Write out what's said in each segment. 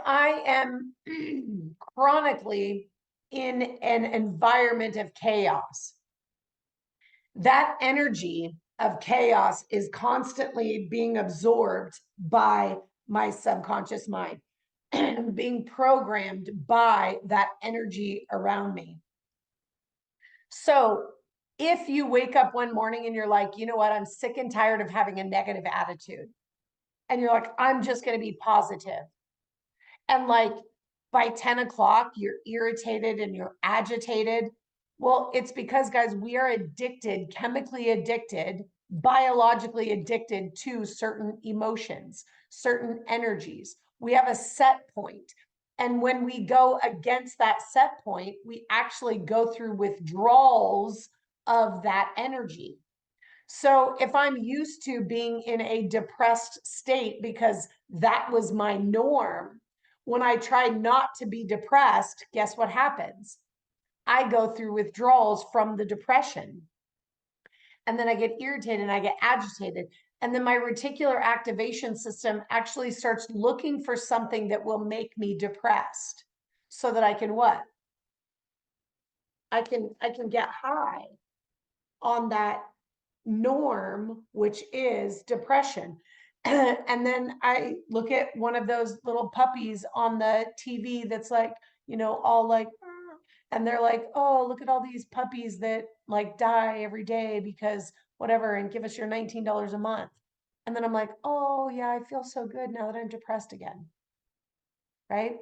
I am chronically in an environment of chaos. That energy of chaos is constantly being absorbed by my subconscious mind, being programmed by that energy around me. So, if you wake up one morning and you're like, you know what, I'm sick and tired of having a negative attitude, and you're like, I'm just going to be positive, and like by 10 o'clock, you're irritated and you're agitated. Well, it's because, guys, we are addicted, chemically addicted, biologically addicted to certain emotions, certain energies. We have a set point. And when we go against that set point, we actually go through withdrawals of that energy. So if I'm used to being in a depressed state because that was my norm, when I try not to be depressed, guess what happens? I go through withdrawals from the depression. And then I get irritated and I get agitated. And then my reticular activation system actually starts looking for something that will make me depressed so that I can what? I can get high on that norm, which is depression. And then I look at one of those little puppies on the TV that's like, all like, "Ah," and they're like, oh, look at all these puppies that like die every day because whatever, and give us your $19 a month. And then I'm like, oh, yeah, I feel so good now that I'm depressed again. Right.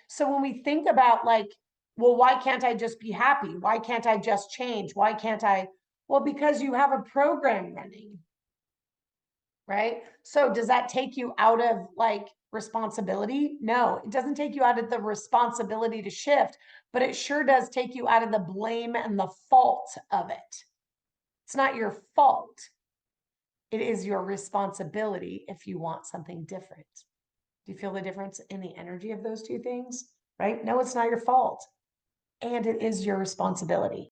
So when we think about like, well, why can't I just be happy? Why can't I just change? Why can't I? Well, because you have a program running, right? So does that take you out of like responsibility? No, it doesn't take you out of the responsibility to shift, but it sure does take you out of the blame and the fault of it. It's not your fault. It is your responsibility if you want something different. Do you feel the difference in the energy of those two things? Right? No, it's not your fault. And it is your responsibility.